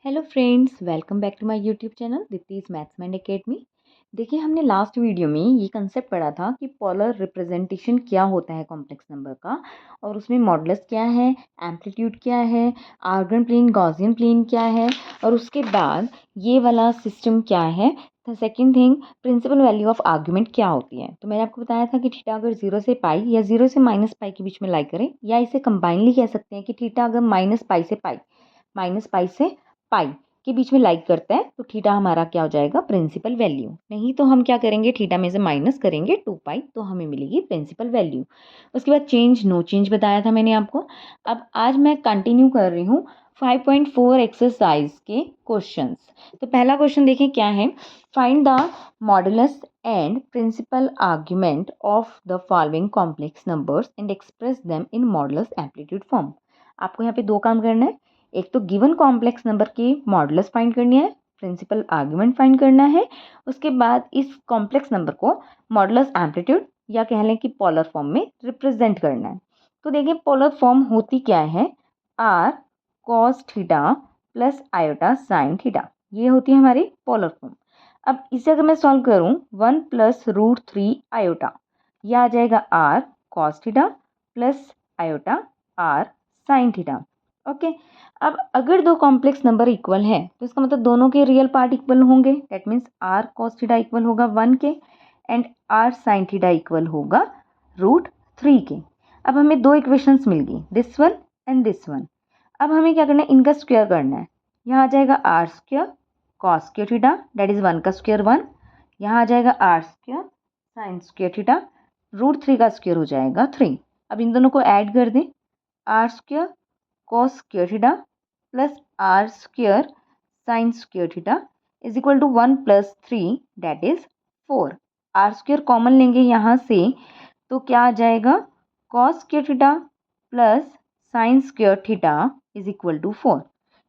Hello friends, welcome back to my YouTube channel Dipti's maths mind academy. देखिए, हमने last video में ये concept पढ़ा था कि पोलर रिप्रेजेंटेशन क्या होता है कॉम्प्लेक्स नंबर का, और उसमें मॉडुलस क्या है, एम्पलीट्यूड क्या है, आर्गन प्लेन गॉसियन प्लेन क्या है, और उसके बाद ये वाला सिस्टम क्या है। The second thing, principal value of argument क्या होती है। तो मैंने आपको बताया था कि थीटा अगर 0 से पाई या 0 से माइनस पाई के बीच में लाई करें, या इसे कंबाइनली कह सकते हैं कि थीटा अगर माइनस पाई से पाई के बीच में लाइक करता है तो थीटा हमारा क्या हो जाएगा, प्रिंसिपल वैल्यू। नहीं तो हम क्या करेंगे, थीटा में से माइनस करेंगे 2 पाई तो हमें मिलेगी प्रिंसिपल वैल्यू। उसके बाद चेंज नो चेंज बताया था मैंने आपको। अब आज मैं कंटिन्यू कर रही हूँ 5.4 एक्सरसाइज के क्वेश्चंस। तो पहला क्वेश्चन देखें क्या है। Find the modulus and principal argument of the following complex numbers and express them in modulus amplitude form. आपको यहाँ पे दो काम करना है। एक तो गिवन कॉम्प्लेक्स नंबर की मॉडुलस फाइंड करनी है, प्रिंसिपल आर्ग्यूमेंट फाइंड करना है। उसके बाद इस कॉम्प्लेक्स नंबर को मॉडुलस एम्पलीट्यूड या कह लें कि पोलर फॉर्म में रिप्रेजेंट करना है। तो देखिए, पोलर फॉर्म होती क्या है, r cos theta plus iota sine theta, ये होती है हमारी पोलर फॉर्म। अब इसे अगर मैं सॉल्व करूं 1 प्लस रूट 3 आयोटा, यह आ जाएगा r cos theta plus iota r sine theta. Okay. अब अगर दो कॉम्प्लेक्स नंबर इक्वल है तो इसका मतलब दोनों के रियल पार्ट इक्वल होंगे। That means r cos theta equal होगा 1 के and are sine theta equal होगा रूट 3 के। अब हमें दो इक्वेशंस मिल गई, this one and this one. अब हमें क्या करना है, इनका स्क्वायर करना है। यहाँ आ जाएगा r square cos square theta, that is 1 का स्क्वायर 1। यहाँ आ जाएगा r square sine square theta, root 3 का स्क्वायर हो जाएगा 3। अब इन दोनों को ऐड कर दें, आर स्क्वायर cos square theta plus r square sin square theta is equal to 1 plus 3 that is 4। r square common लेंगे यहाँ से तो क्या आ जाएगा, cos square theta plus sin square theta is equal to 4।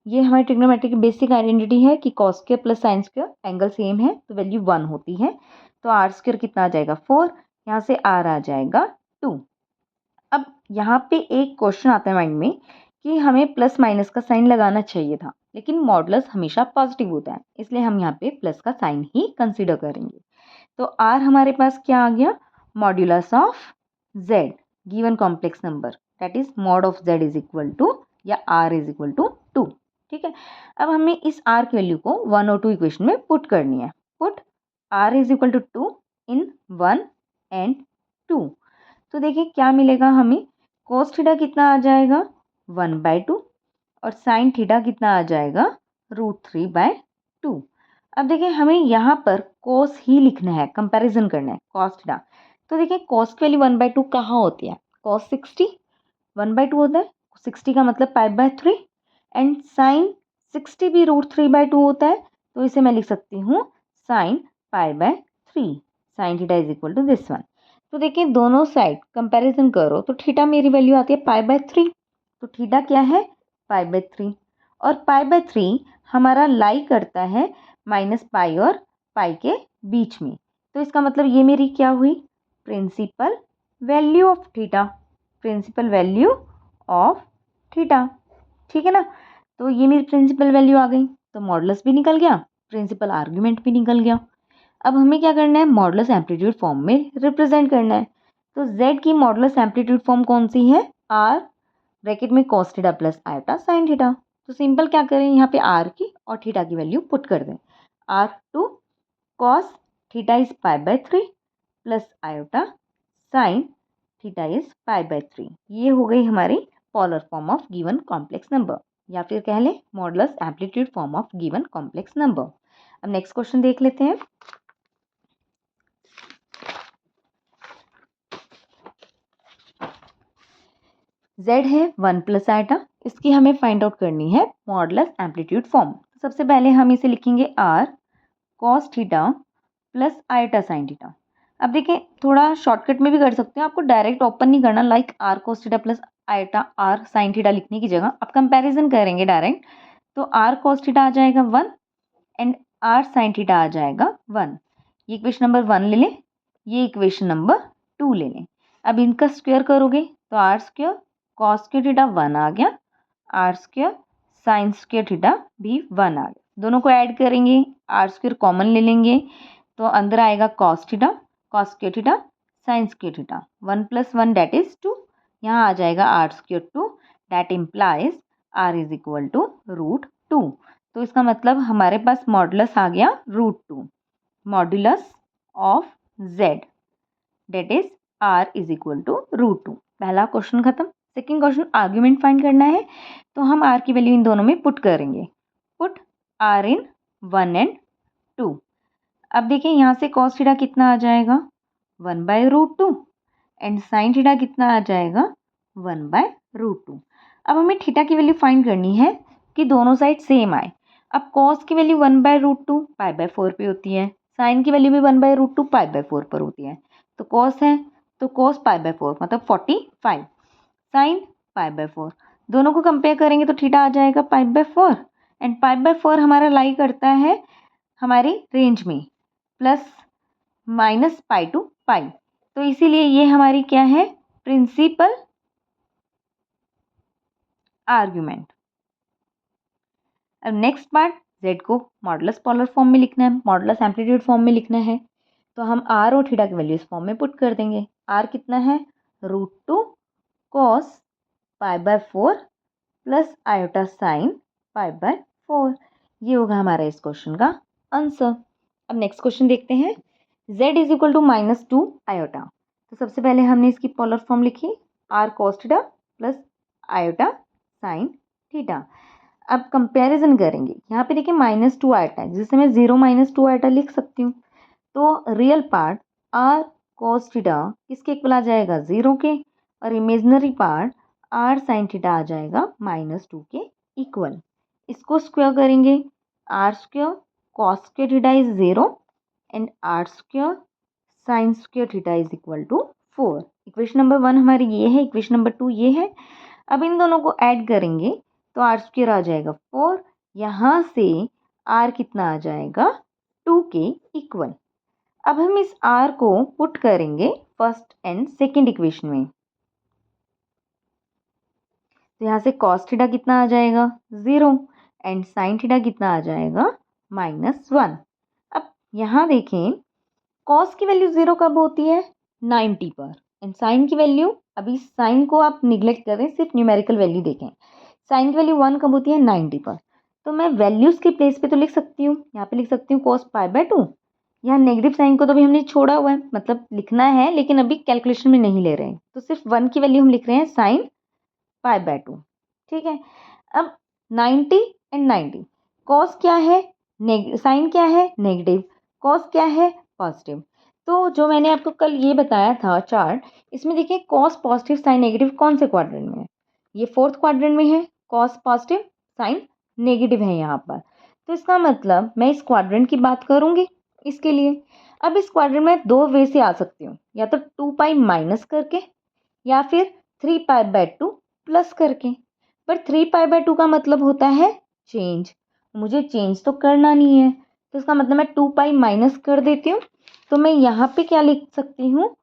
ये हमारी ट्रिग्नोमेट्री की बेसिक आइडेंटिटी है कि cos square plus sine square angle same है तो वैल्यू 1 होती है। तो r स्क्वायर कितना आ जाएगा 4, यहाँ से r आ जाएगा 2। अब यहाँ पे एक क्वेश्चन आता है माइंड में कि हमें प्लस माइनस का साइन लगाना चाहिए था, लेकिन मॉडुलस हमेशा पॉजिटिव होता है, इसलिए हम यहाँ पे प्लस का साइन ही कंसीडर करेंगे। तो आर हमारे पास क्या आ गया, modulus of z given complex number, that is mod of z is equal to या आर इज इक्वल टू 2। ठीक है। अब हमें इस आर की वैल्यू को 1 और 2 इक्वेशन में पुट करनी है। Put r is equal to 2 in 1 and 2। तो देखिए क्या मिलेगा हमें, कोस थीटा कितना आ जाएगा 1/2 और साइन थीटा कितना आ जाएगा √3/2। अब देखिए हमें यहाँ पर कोस ही लिखना है, कंपैरिजन करना है कॉस थीटा। तो देखिए कॉस की वैल्यू 1/2 कहाँ होती है, कॉस 60 1/2 होता है, 60 का मतलब π/3 एंड साइन 60 भी √3/2 होता है। तो इसे मैं लिख सकती हूँ sine π/3, sine theta is equal to this one. तो देखिए दोनों साइड कंपैरिजन करो तो थीटा मेरी वैल्यू आती है π/3, तो थीटा क्या है π/3, और π/3 हमारा लाई करता है माइनस पाई और पाई के बीच में। तो इसका मतलब ये मेरी क्या हुई, principal value of theta, principal value of theta. ठीक है ना। तो ये मेरी प्रिंसिपल वैल्यू आ गई, तो मॉडुलस भी निकल गया, प्रिंसिपल आर्ग्यूमेंट भी निकल गया। अब हमें क्या करना है, मॉडुलस एम्पलीट्यूड फॉर्म में रिप्रेजेंट करना है। तो z की मॉडुलस एम्पलीट्यूड फॉर्म कौन सी है, r ब्रैकेट में cos theta plus iota sine theta. तो सिंपल क्या करें, यहाँ पे r की और थीटा की वैल्यू पुट कर दें। r2 cos theta is π/3 plus iota sine theta is π/3। ये हो गई हमारी polar form of given complex number, या फिर कह लें modulus amplitude form of given complex number. अब नेक्स्ट क्वेश्चन देख लेते हैं। z है 1 प्लस आयोटा, इसकी हमें फाइंड आउट करनी है मॉडुलस एम्पलीट्यूड फॉर्म। सबसे पहले हम इसे लिखेंगे r cos theta plus iota sine theta. अब देखिए थोड़ा शॉर्टकट में भी कर सकते हैं, आपको डायरेक्ट ओपन नहीं करना, like r cos theta plus iota r sine theta लिखने की जगह आप कंपैरिजन करेंगे डायरेक्ट। तो r cos थीटा आ जाएगा 1 एंड r साइन थीटा आ जाएगा 1। ये इक्वेशन नंबर 1 ले लें, ये इक्वेशन नंबर 2 ले लें। अब इनका स्क्वायर करोगे तो r square cos square theta 1 आ गया, r square sine square theta भी 1 आ गया। दोनों को ऐड करेंगे, आर स्क्वायर कॉमन ले लेंगे तो अंदर आएगा cos theta, cos square theta, sine square theta, 1 + 1 that is 2। यहाँ आ जाएगा r square 2, that implies r is equal to √2। तो इसका मतलब हमारे पास मॉडुलस आ गया √2, modulus of z that is r is equal to √2। पहला क्वेश्चन खत्म। सेकेंड क्वेश्चन आर्ग्यूमेंट फाइंड करना है, तो हम आर की वैल्यू इन दोनों में पुट करेंगे। Put r in 1 and 2। अब देखिए यहाँ से कॉस थीटा कितना आ जाएगा 1/√2 एंड साइन थीटा कितना आ जाएगा 1/√2। अब हमें थीटा की वैल्यू फाइंड करनी है कि दोनों साइड सेम आए। अब कॉस की वैल्यू 1/√2 π/4 पे होती है, साइन की वैल्यू भी 1/√2 π/4 पर होती है। तो कॉस है तो कॉस π/4 मतलब 45, साइन π/4, दोनों को कंपेयर करेंगे तो थीटा आ जाएगा π/4 एंड π/4 हमारा लाई करता है हमारी रेंज में ±π to π। तो इसीलिए ये हमारी क्या है प्रिंसिपल आर्ग्यूमेंट। अब नेक्स्ट पार्ट, z को मॉडुलस पोलर फॉर्म में लिखना है, मॉडुलस एम्पलीट्यूड फॉर्म में लिखना है। तो हम r और थीटा की वैल्यू इस फॉर्म में पुट कर देंगे। r कितना है √2 cos π/4 प्लस आयोटा साइन π/4। ये होगा हमारा इस क्वेश्चन का आंसर। अब नेक्स्ट क्वेश्चन देखते हैं। z is equal to -2 iota. तो सबसे पहले हमने इसकी पोलर फॉर्म लिखी r cos theta plus iota sine theta. अब कंपैरिजन करेंगे, यहाँ पे देखिए -2 आयोटा है जिसे मैं 0 - 2 आयोटा लिख सकती हूँ। तो real part r cos theta किसके इक्वल आ जाएगा 0 के, और imaginary part r sin theta आ जाएगा -2 के इक्वल। इसको स्क्वायर करेंगे, r square cos square theta is 0 and r square sin square theta is equal to 4। Equation number 1 हमारी ये है, इक्वेशन नंबर 2 ये है। अब इन दोनों को ऐड करेंगे तो r स्क्वायर आ जाएगा 4, यहाँ से r कितना आ जाएगा 2 के इक्वल। अब हम इस r को पुट करेंगे फर्स्ट एंड सेकेंड इक्वेशन में। तो यहाँ से cos थीटा कितना आ जाएगा 0 एंड sin थीटा कितना आ जाएगा -1। अब यहाँ देखें cos की वैल्यू 0 कब होती है 90 पर, एंड sin की वैल्यू, अभी sin को आप निगलेक्ट करें, सिर्फ न्यूमेरिकल वैल्यू देखें। sin की वैल्यू 1 कब होती है 90 पर। तो मैं वैल्यूज़ के प्लेस पे तो लिख सकती हूँ, यहाँ पे लिख सकती हूँ cos π/2। यहाँ नेगेटिव साइन को तो अभी हमने छोड़ा हुआ है, मतलब लिखना है लेकिन अभी कैलकुलेशन में नहीं ले रहे हैं, तो सिर्फ 1 की वैल्यू हम लिख रहे हैं sin π/2। ठीक है। अब 90 एंड 90, cos क्या है साइन क्या है नेगेटिव, cos क्या है पॉजिटिव। तो जो मैंने आपको कल ये बताया था चार्ट, इसमें देखिए cos पॉजिटिव साइन नेगेटिव कौन से क्वाड्रेंट में है, ये 4th क्वाड्रेंट में है। cos पॉजिटिव साइन नेगेटिव है यहाँ पर, तो इसका मतलब मैं इस क्वाड्रेंट की बात करूँगी इसके लिए। अब इस क्वाड्रेंट में 2 वे से आ सकती हूँ, या तो 2π माइनस करके या फिर 3π/2 प्लस करके। पर 3π/2 का मतलब होता है चेंज, मुझे चेंज तो करना नहीं है, तो इसका मतलब मैं 2π माइनस कर देती हूँ। तो मैं यहाँ पे क्या लिख सकती हूँ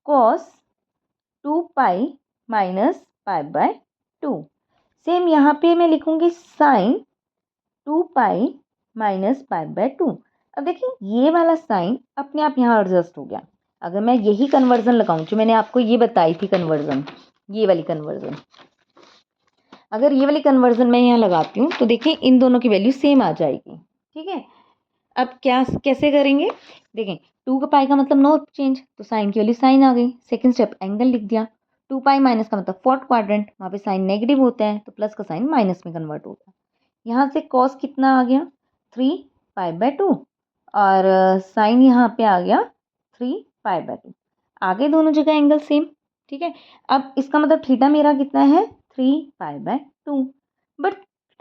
cos 2π माइनस π/2। सेम यहाँ पे मैं लिखूँगी साइन 2π माइनस π/2। अब देखिए ये वाला साइन अपने आप यहाँ एडजस्ट हो गया। अगर मैं यही कन्वर्जन लगाऊँ जो मैंने आपको ये बताई थी कन्वर्जन, ये वाली कन्वर्जन, अगर ये वाली कन्वर्जन मैं यहाँ लगाती हूँ तो देखिए इन दोनों की वैल्यू सेम आ जाएगी। ठीक है। अब क्या कैसे करेंगे, देखें 2π का मतलब नो चेंज, तो साइन की वैल्यू साइन आ गई। सेकंड स्टेप एंगल लिख दिया। 2π माइनस का मतलब 4th क्वाड्रेंट, वहाँ पे साइन नेगेटिव होता है तो प्लस का साइन माइनस में कन्वर्ट होता है। यहाँ से कॉस कितना आ गया 3π/2 और साइन यहाँ पे आ गया 3π/2। आगे दोनों जगह एंगल सेम। ठीक है। अब इसका मतलब थीटा मेरा कितना है 3π/2, बट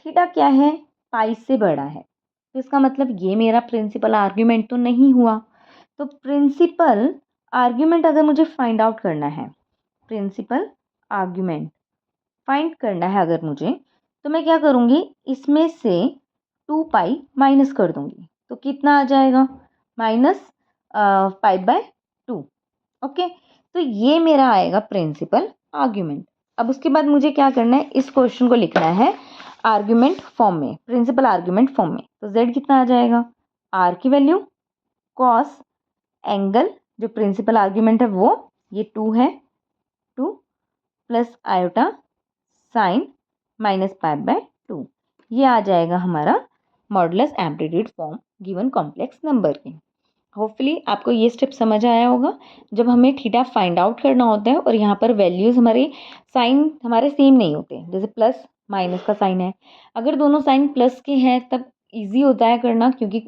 थीटा क्या है पाई से बड़ा है, तो इसका मतलब ये मेरा प्रिंसिपल आर्ग्यूमेंट तो नहीं हुआ। तो प्रिंसिपल आर्ग्यूमेंट अगर मुझे फाइंड आउट करना है, प्रिंसिपल आर्ग्यूमेंट फाइंड करना है अगर मुझे, तो मैं क्या करूँगी इसमें से 2π माइनस कर दूँगी, तो कितना आ जाएगा -π/2। ओके, तो ये मेरा आएगा प्रिंसिपल आर्ग्यूमेंट। अब उसके बाद मुझे क्या करना है, इस क्वेश्चन को लिखना है आर्ग्यूमेंट फॉर्म में, प्रिंसिपल आर्ग्यूमेंट फॉर्म में। तो z कितना आ जाएगा, r की वैल्यू कॉस एंगल जो प्रिंसिपल आर्ग्यूमेंट है वो ये 2 है, 2 plus iota sign minus pi by 2। ये आ जाएगा हमारा modulus amplitude form given complex number के। होपफुली आपको ये स्टेप समझ आया होगा। जब हमें थीटा फाइंड आउट करना होता है और यहाँ पर वैल्यूज़ हमारे साइन हमारे सेम नहीं होते, जैसे प्लस माइनस का साइन है, अगर दोनों साइन प्लस के हैं तब इजी होता है करना क्योंकि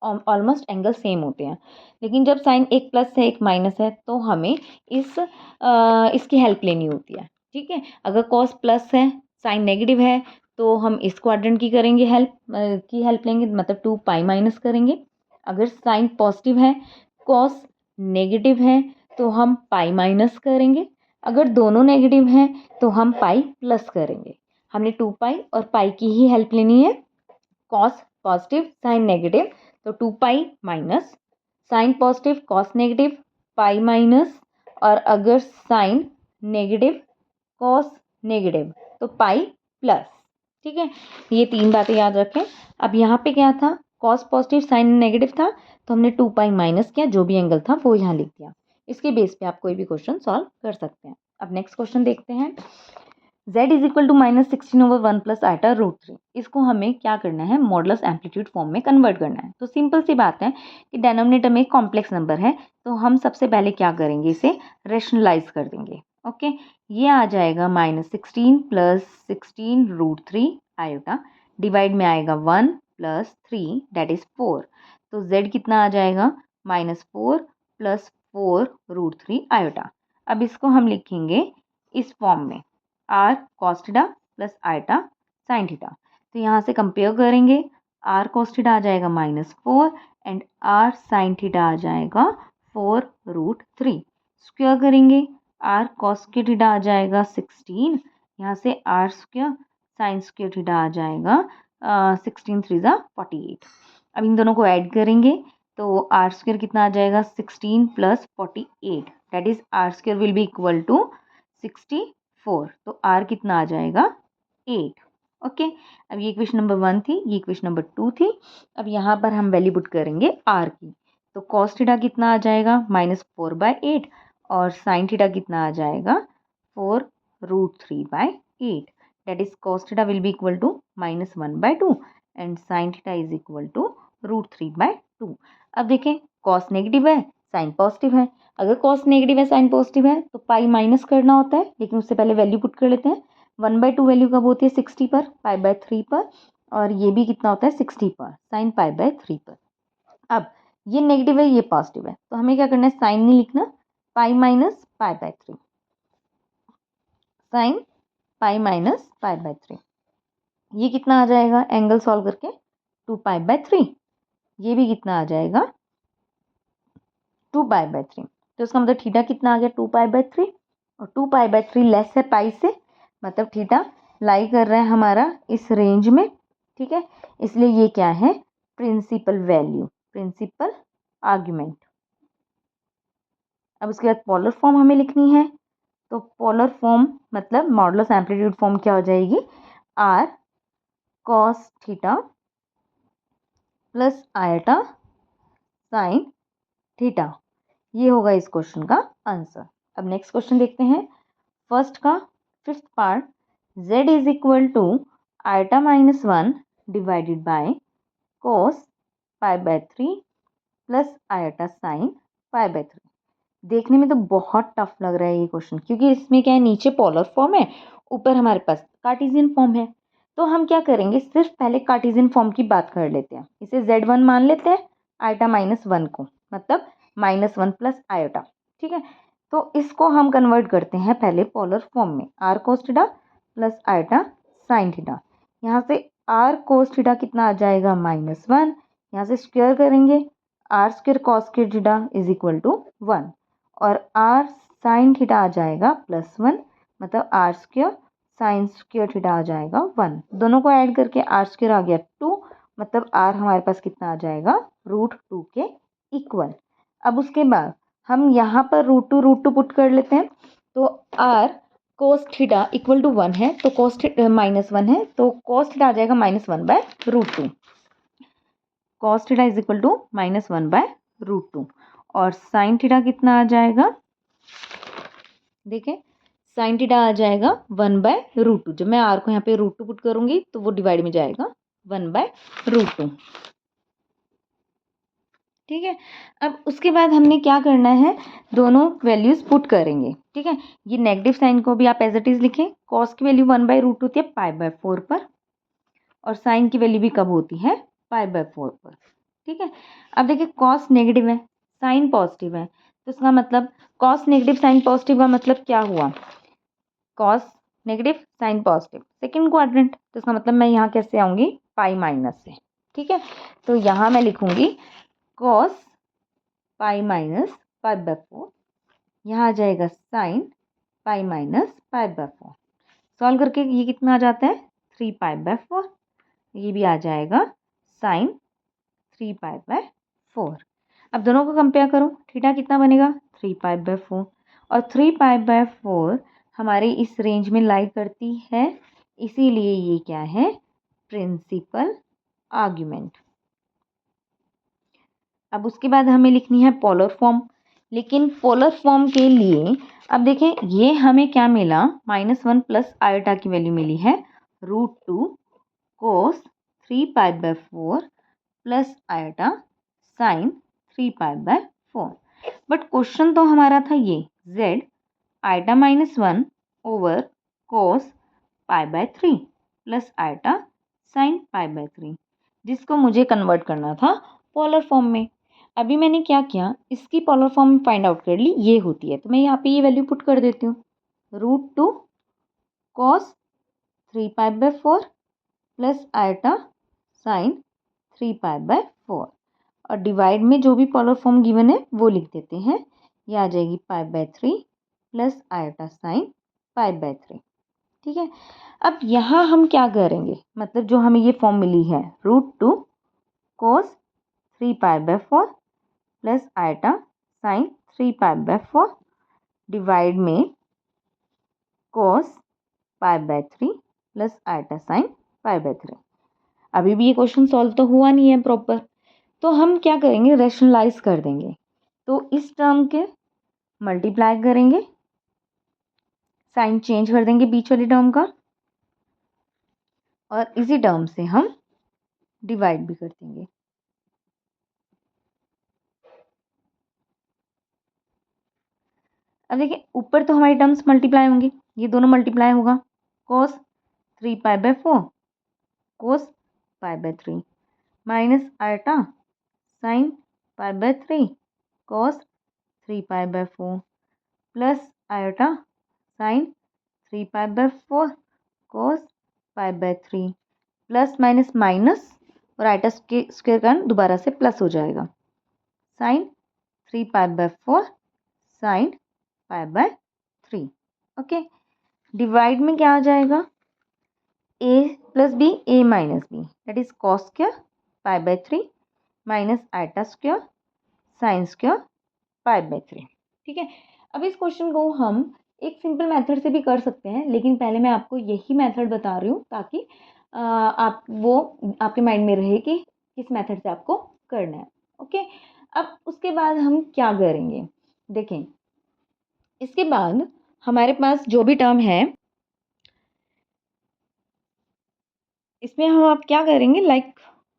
ऑलमोस्ट एंगल सेम होते हैं। लेकिन जब साइन एक प्लस है एक माइनस है तो हमें इसकी हेल्प लेनी होती है। ठीक है, अगर कॉस प्लस है साइन नेगेटिव है तो हम इस क्वाड्रेंट की करेंगे हेल्प लेंगे, मतलब 2 पाई माइनस करेंगे। अगर साइन पॉजिटिव है कॉस नेगेटिव है तो हम पाई माइनस करेंगे। अगर दोनों नेगेटिव हैं तो हम पाई प्लस करेंगे। हमने 2 पाई और पाई की ही हेल्प लेनी है। कॉस पॉजिटिव साइन नेगेटिव तो 2 pi minus, sine positive cos negative pi minus, और अगर साइन नेगेटिव कॉस नेगेटिव तो पाई प्लस। ठीक है, ये 3 बातें याद रखें। अब यहाँ पे क्या था, कॉस पॉजिटिव साइन नेगेटिव था तो हमने 2 पाई माइनस किया, जो भी एंगल था वो यहाँ लिख दिया। इसके बेस पे आप कोई भी क्वेश्चन सॉल्व कर सकते हैं। अब नेक्स्ट क्वेश्चन देखते हैं। z is equal to -16/1 plus iota root 3। इसको हमें क्या करना है, मॉडुलस एम्पलीट्यूड फॉर्म में कन्वर्ट करना है। तो सिंपल सी बात है कि डिनोमिनेटर में कॉम्प्लेक्स नंबर है तो हम सबसे पहले क्या करेंगे, इसे रेशनलाइज कर देंगे। ओके, ये आ जाएगा -16 प्लस 16 रूट 3 आयोटा, डिवाइड में आएगा 1 प्लस 3 दैट इज 4। तो z कितना आ जाएगा, -4 प्लस 4 रूट 3 आयोटा। अब इसको हम लिखेंगे इस फॉर्म में, r cos theta plus iota sine theta. तो यहाँ से कंपेयर करेंगे, आर कॉस थीटा आ जाएगा -4 एंड आर साइन थीटा आ जाएगा 4 रूट 3। स्क्वायर करेंगे, आर कॉस के थीटा आ जाएगा 16, यहाँ से R square sine square theta आ जाएगा 16 3 ज़ा 48। अब इन दोनों को ऐड करेंगे तो आर स्क्वायर कितना आ जाएगा 16 plus 48 that is r square will be equal to 64। तो आर कितना आ जाएगा 8। ओके, अब ये इक्वेशन नंबर 1 थी, ये इक्वेशन नंबर 2 थी। अब यहाँ पर हम वैल्यू पुट करेंगे आर की। तो कॉस थीटा कितना आ जाएगा -4/8 और साइन थीटा कितना आ जाएगा 4 root 3/8 that is cos theta will be equal to -1/2 and sine theta is equal to root 3/2। अब देखें, कॉस नेगेटिव है साइन पॉजिटिव है, अगर कॉस नेगेटिव है साइन पॉजिटिव है तो पाई माइनस करना होता है, लेकिन उससे पहले वैल्यू पुट कर लेते हैं। 1/2 वैल्यू कब होती है 60 पर, पाई/3 पर, और ये भी कितना होता है 60 पर, साइन पाई/3 पर। अब ये नेगेटिव है ये पॉजिटिव है तो हमें क्या करना है, साइन नहीं लिखना, pi minus pi, sine pi minus pi. ये कितना आ जाएगा एंगल सॉल्व करके 2 पाई/3, ये भी कितना आ जाएगा 2 पाई/3। तो इसका मतलब थीटा कितना आ गया 2 पाई/3, और 2 पाई/3 लेस है पाई से, मतलब थीटा लाई कर रहा है हमारा इस रेंज में। ठीक है, इसलिए ये क्या है, प्रिंसिपल वैल्यू, प्रिंसिपल आर्ग्यूमेंट। अब उसके बाद पोलर फॉर्म हमें लिखनी है। तो पोलर फॉर्म मतलब मॉडुलस एम्पलीट्यूड फॉर्म क्या हो जाएगी, r cos theta plus iota sine theta. ये होगा इस क्वेश्चन का आंसर। अब नेक्स्ट क्वेश्चन देखते हैं। फर्स्ट का 5th part, z is equal to iota -1 divided by cos pi plus iota sine pi. देखने में तो बहुत टफ लग रहा है ये क्वेश्चन, क्योंकि इसमें क्या है, नीचे पोलर फॉर्म है, ऊपर हमारे पास कार्टेशियन फॉर्म है। तो हम क्या करेंगे, सिर्फ पहले कार्टेशियन फॉर्म की बात कर लेते हैं। इसे z1 मान लेते हैं, आइटा -1 को, मतलब -1 प्लस आयोटा। ठीक है, तो इसको हम कन्वर्ट करते हैं पहले पोलर फॉर्म में, r cos theta plus iota sine theta. यहाँ से आर कोस थीटा कितना आ जाएगा -1, यहाँ से स्क्वायर करेंगे, R square cos square theta is equal to 1, और आर साइन थीटा आ जाएगा +1, मतलब R square sine square theta आ जाएगा 1। दोनों को ऐड करके आर स्क्वायर आ गया 2, मतलब आर हमारे पास कितना आ जाएगा √2 के इक्वल। अब उसके बाद हम यहाँ पर √2 पुट कर लेते हैं, तो r cos theta equal to 1 है, तो कोस माइनस 1 है, तो कोस थीटा आ जाएगा -1/√2। Cos theta is equal to -1/√2 और साइन थीटा कितना आ जाएगा, देखिए साइन थीटा आ जाएगा 1/√2। जब मैं आर को यहाँ पे √2 पुट करूंगी तो वो डिवाइड में जाएगा 1/√2। ठीक है, अब उसके बाद हमने क्या करना है, दोनों वैल्यूज पुट करेंगे। ठीक है, ये नेगेटिव साइन को भी आप एज इट इज लिखें। कॉस की वैल्यू 1/√2 होती है π/4 पर, और साइन की वैल्यू भी कब होती है, π/4 पर। ठीक है, अब देखिए कॉस नेगेटिव है, साइन पॉजिटिव है, तो इसका मतलब कॉस नेगेटिव साइन पॉजिटिव का मतलब क्या हुआ, cos negative sine positive second quadrant, तो इसका मतलब मैं यहाँ कैसे आऊँगी, पाई माइनस से। ठीक है, तो यहाँ मैं लिखूँगी कॉस पाई माइनस π/4, यहाँ आ जाएगा साइन पाई माइनस π/4। सॉल्व करके ये कितना आ जाता है, 3π/4। ये भी आ जाएगा साइन 3π/4। अब दोनों को कंपेयर करो, थीटा कितना बनेगा, 3π/4, और 3π/4 हमारे इस रेंज में लाई करती है, इसीलिए ये क्या है, प्रिंसिपल आर्ग्यूमेंट। अब उसके बाद हमें लिखनी है पोलर फॉर्म, लेकिन पोलर फॉर्म के लिए अब देखें ये हमें क्या मिला, -1 प्लस आयोटा की वैल्यू मिली है √2 cos 3π/4 plus iota sine 3π/4। But question तो हमारा था ये z आयोटा -1 over cos π/3 plus iota sine π/3, जिसको मुझे कन्वर्ट करना था पोलर फॉर्म में। अभी मैंने क्या किया, इसकी पोलर फॉर्म फाइंड आउट कर ली, ये होती है, तो मैं यहाँ पे ये वैल्यू पुट कर देती हूँ, √2 कॉस 3π/4 प्लस आयोटा साइन 3π/4, और डिवाइड में जो भी पोलर फॉर्म गिवन है वो लिख देते हैं। ये आ जाएगी π/3 प्लस आयोटा साइन π/3। ठीक है, अब यहाँ हम क्या करेंगे, मतलब जो हमें ये फॉर्म मिली है √2 cos 3π/4 plus iota sine 3π/4 divide में कोस π/3 प्लस आयोटा साइन π/3। अभी भी ये क्वेश्चन सॉल्व तो हुआ नहीं है प्रॉपर, तो हम क्या करेंगे, रैशनलाइज कर देंगे। तो इस टर्म के मल्टीप्लाई करेंगे, साइन चेंज कर देंगे बीच वाली टर्म का, और इसी टर्म से हम डिवाइड भी कर देंगे। अब देखिए ऊपर तो हमारी टर्म्स मल्टीप्लाई होंगी, ये दोनों मल्टीप्लाई होगा, कोस 3π/4 कोस π/3 माइनस आयोटा साइन π/3 कोस 3π/4 प्लस आयोटा साइन 3π/4 कोस π/3 प्लस माइनस माइनस, और आयोटा के स्क्वायर का दोबारा से प्लस हो जाएगा, साइन 3π/4 साइन π/3। ओके, डिवाइड में क्या आ जाएगा, a plus B a minus B, that is cos square π/3 minus iota square sine square π/3। ठीक है, अब इस क्वेश्चन को हम एक सिंपल मेथड से भी कर सकते हैं, लेकिन पहले मैं आपको यही मेथड बता रही हूँ ताकि आप वो आपके माइंड में रहे कि किस मेथड से आपको करना है। ओके, अब उसके बाद हम क्या करेंगे, देखें इसके बाद हमारे पास जो भी टर्म है इसमें हम आप क्या करेंगे, लाइक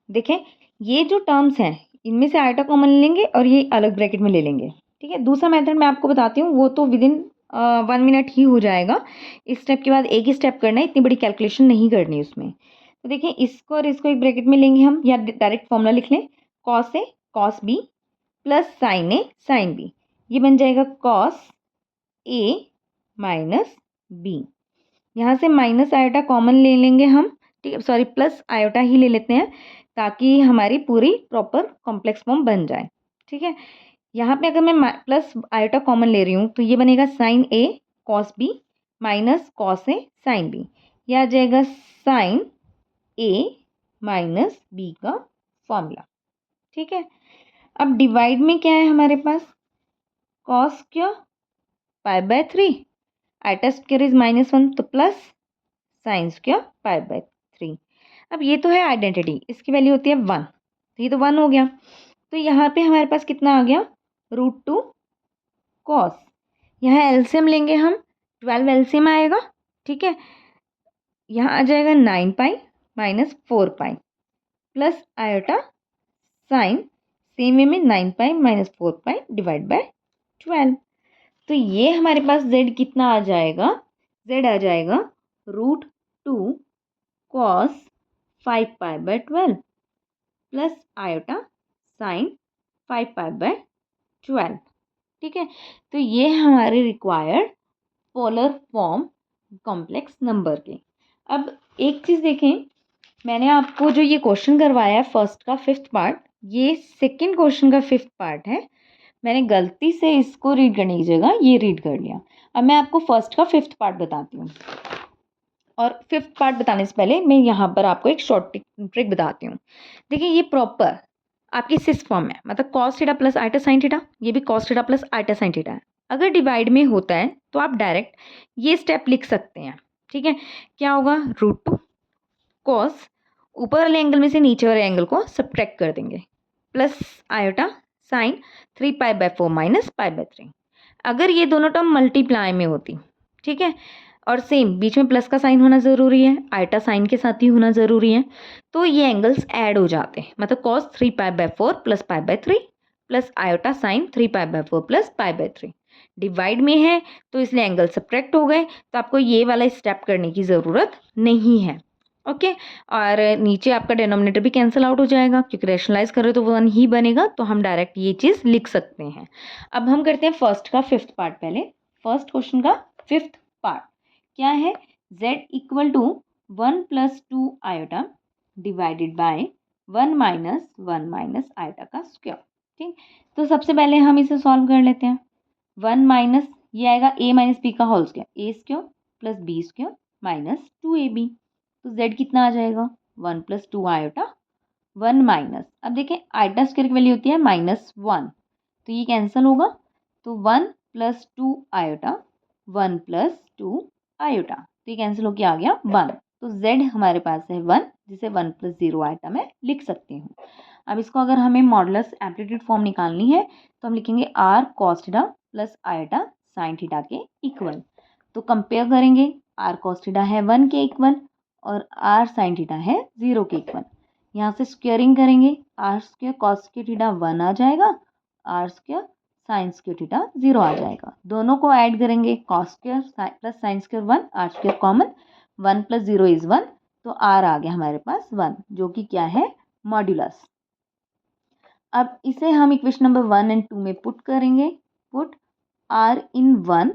देखें ये जो टर्म्स हैं इनमें से आयोटा कॉमन लेंगे और ये अलग ब्रैकेट में ले लेंगे। ठीक है, दूसरा मेथड मैं आपको बताती हूँ, वो तो विदिन 1 मिनट ही हो जाएगा। इस स्टेप के बाद एक ही स्टेप करना है, इतनी बड़ी कैलकुलेशन नहीं करनी उसमें। तो देखिए इसको और इसको एक ब्रैकेट में लेंगे हम, या डायरेक्ट फॉर्मूला लिख लें, cos A cos B plus sign A sine B, ये बन जाएगा कॉस ए माइनस बी। यहाँ से माइनस आयोटा कॉमन ले लेंगे हम, ठीक है, सॉरी प्लस आयोटा ही ले लेते हैं ताकि हमारी पूरी प्रॉपर कॉम्प्लेक्स फॉर्म बन जाए। ठीक है, यहाँ पे अगर मैं प्लस आयोटा कॉमन ले रही हूँ तो ये बनेगा sign A cos B minus cos A sine B, यह आ जाएगा साइन ए माइनस बी का फॉर्मूला। ठीक है, अब डिवाइड में क्या है हमारे पास, कॉस क्या π/3 आइटा स्क्वायर इज -1 तो plus sine square pi by 3। अब ये तो है आइडेंटिटी, इसकी वैल्यू होती है 1, तो ये तो 1 हो गया। तो यहाँ पे हमारे पास कितना आ गया, √2 कॉस। यहाँ एलसीएम लेंगे हम, 12 एलसीएम आएगा, ठीक है। यहाँ आ जाएगा 9 pi minus 4 pi plus iota sign, same way में 9 pi minus 4 pi divide by 12। तो ये हमारे पास z कितना आ जाएगा, z आ जाएगा √2 cos 5 pi by 12 plus iota sign 5 pi by 12, ठीक है। तो ये हमारे required polar form complex number के। अब एक चीज़ देखें, मैंने आपको जो ये क्वेश्चन करवाया है फर्स्ट का 5th पार्ट, ये सेकंड क्वेश्चन का 5th पार्ट है। मैंने गलती से इसको रीड करने की जगह ये रीड कर लिया। अब मैं आपको फर्स्ट का 5th पार्ट बताती हूँ, और 5th पार्ट बताने से पहले मैं यहाँ पर आपको एक शॉर्ट ट्रिक बताती हूँ। देखिए ये प्रॉपर आपकी सिस फॉर्म है, मतलब cos theta plus iota sine theta, ये भी cos theta plus iota sine theta है। अगर डिवाइड में होता है तो आप डायरेक्ट ये स्टेप लिख सकते हैं, ठीक है। क्या होगा, √2 कॉस, ऊपर वाले एंगल में से नीचे वाले एंगल को सब्ट्रैक्ट कर देंगे, plus iota sign 3 pi by 4 minus pi by 3। अगर ये दोनों टर्म मल्टीप्लाई में होती, ठीक है, और सेम बीच में प्लस का साइन होना ज़रूरी है, आइटा साइन के साथ ही होना ज़रूरी है, तो ये एंगल्स ऐड हो जाते हैं। मतलब cos 3 pi by 4 plus pi by 3 plus iota sign 3 pi by 4 plus pi by 3। Divide में है तो इसलिए एंगल सब्ट्रैक्ट हो गए, तो आपको ये वाला स्टेप करने की ज़रूरत नहीं है, ओके। और नीचे आपका डिनोमिनेटर भी कैंसिल आउट हो जाएगा, क्योंकि रैशनलाइज कर रहे हो तो 1 ही बनेगा, तो हम डायरेक्ट ये चीज़ लिख सकते हैं। अब हम करते हैं फर्स्ट का 5th पार्ट। पहले फर्स्ट क्वेश्चन का 5th पार्ट क्या है, z equal to 1 plus 2 iota divided by 1 minus iota का स्क्वायर, ठीक। तो सबसे पहले हम इसे सॉल्व कर लेते हैं। 1 माइनस ये आएगा a माइनस बी का whole square, a square plus b square minus 2ab। तो z कितना आ जाएगा, 1 प्लस 2 आयोटा 1 माइनस, अब देखिए आयोटा स्क्वायर की वैल्यू होती है -1, तो ये कैंसिल होगा। तो 1 प्लस 2 आयोटा 1 प्लस 2 आयोटा, तो ये कैंसिल होके आ गया 1। तो z हमारे पास है 1, जिसे 1 प्लस 0 आयोटा में लिख सकती हूँ। अब इसको अगर हमें मॉडुलस एम्पलीट्यूड फॉर्म निकालनी है तो हम लिखेंगे r cos theta plus iota sine theta के इक्वल। तो कंपेयर करेंगे, r cos थीटा है 1 के इक्वल और r साइन थीटा है 0 के इक्वल। यहाँ से स्क्वेयरिंग करेंगे, r square cos square theta 1 आ जाएगा, r square sine square theta 0 आ जाएगा। दोनों को ऐड करेंगे, cos square plus sine square 1, r square common, 1 plus 0 is 1, तो r आ गया हमारे पास 1, जो कि क्या है, मॉड्यूलस। अब इसे हम इक्वेशन नंबर 1 एंड 2 में पुट करेंगे, पुट r इन 1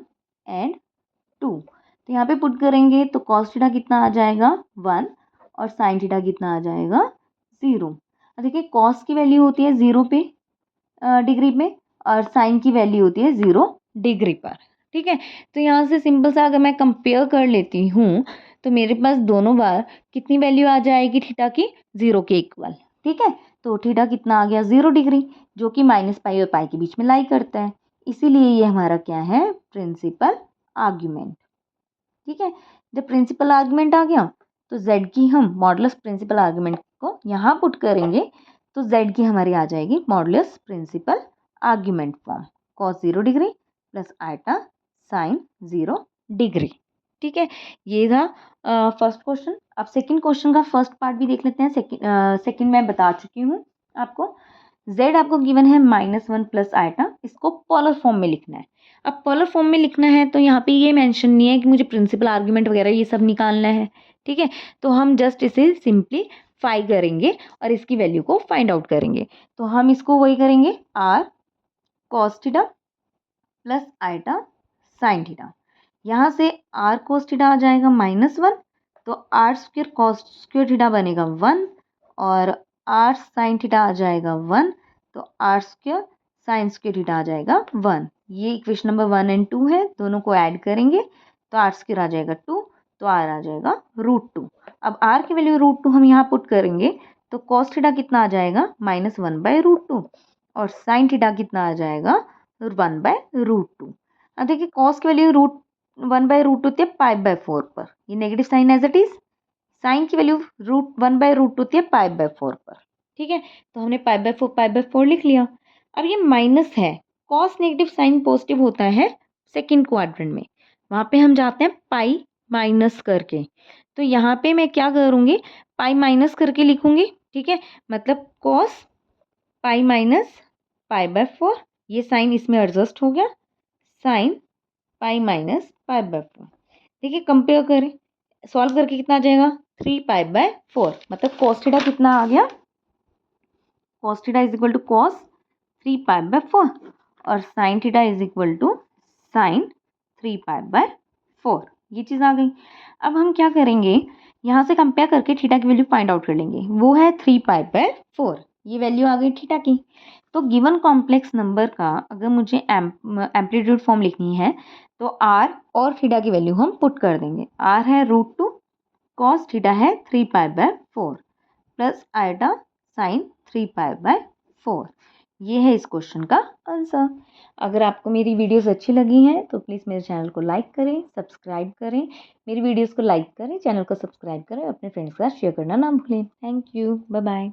एंड 2। तो यहाँ पे पुट करेंगे तो cos थीटा कितना आ जाएगा 1 और साइन थीटा कितना आ जाएगा 0। देखिए cos की वैल्यू होती है 0 पे डिग्री में और साइन की वैल्यू होती है 0 डिग्री पर, ठीक है। तो यहाँ से सिंपल सा अगर मैं कंपेयर कर लेती हूँ तो मेरे पास दोनों बार कितनी वैल्यू आ जाएगी थीटा की, 0 के इक्वल, ठीक है। तो थीटा कितना आ गया 0 डिग्री, जो कि माइनस पाई और पाई के बीच में लाई करता है, इसीलिए ये हमारा क्या है, प्रिंसिपल आर्ग्यूमेंट, ठीक है। जब प्रिंसिपल आर्ग्यूमेंट आ गया तो z की हम मॉडुलस प्रिंसिपल आर्ग्यूमेंट को यहाँ पुट करेंगे, तो z की हमारी आ जाएगी modulus principal argument form, cos 0 degree plus iota sine 0 degree, ठीक है। ये था फर्स्ट क्वेश्चन। अब सेकंड क्वेश्चन का फर्स्ट पार्ट भी देख लेते हैं। सेकंड मैं बता चुकी हूँ आपको। z आपको गिवन है -1 प्लस आइटा, इसको पोलर फॉर्म में लिखना है। अब पोलर फॉर्म में लिखना है तो यहाँ पे ये मेंशन नहीं है कि मुझे प्रिंसिपल आर्ग्यूमेंट वगैरह ये सब निकालना है, ठीक है। तो हम जस्ट इसे सिंप्लीफाई करेंगे और इसकी वैल्यू को फाइंड आउट करेंगे। तो हम इसको वही करेंगे, r cos theta plus iota sine theta. यहाँ से r cos थीटा आ जाएगा -1, तो r square cos square theta बनेगा 1 और r साइन थीटा आ जाएगा 1, तो r square sine square theta आ जाएगा 1। ये इक्वेशन नंबर 1 एंड 2 है, दोनों को ऐड करेंगे तो r स्क्वेयर आ जाएगा 2, तो r आ जाएगा √2। अब r की वैल्यू √2 हम यहाँ पुट करेंगे तो cos थीटा कितना आ जाएगा -1/√2 और साइन थीटा कितना आ जाएगा 1/√2। अब देखिए cos की वैल्यू 1/√2 होती है π/4 पर, ये negative sine as it is, साइन की वैल्यू 1/√2 होती है π/4 पर, ठीक है। तो हमने π/4 लिख लिया। अब ये माइनस है, कॉस नेगेटिव साइन पॉजिटिव होता है सेकंड क्वाड्रेंट में, वहाँ पे हम जाते हैं पाई माइनस करके। तो यहाँ पे मैं क्या करूँगी, पाई माइनस करके लिखूँगी, ठीक है। मतलब कॉस पाई माइनस π/4, ये साइन इसमें एडजस्ट हो गया, साइन पाई माइनस π/4। देखिए कंपेयर करें, सॉल्व करके कितना आ जाएगा, 3π/4, मतलब cos थीटा कितना आ गया, cos theta is equal to cos 3π/4 और sin theta is equal to sin 3π/4, ये चीज़ आ गई। अब हम क्या करेंगे, यहाँ से कंपेयर करके थीटा की वैल्यू फाइंड आउट कर लेंगे, वो है 3π/4, ये वैल्यू आ गई थीटा की। तो गिवन कॉम्प्लेक्स नंबर का अगर मुझे एम्पलीट्यूड फॉर्म लिखनी है तो आर और थीटा की वैल्यू हम पुट कर देंगे। आर है √2, कॉस थीटा है 3π/4 प्लस आइटा साइन 3π/4। ये है इस क्वेश्चन का आंसर। अगर आपको मेरी वीडियोस अच्छी लगी हैं तो प्लीज़ मेरे चैनल को लाइक करें, सब्सक्राइब करें, मेरी वीडियोस को लाइक करें, चैनल को सब्सक्राइब करें, अपने फ्रेंड्स के साथ शेयर करना ना भूलें। Thank you, bye bye.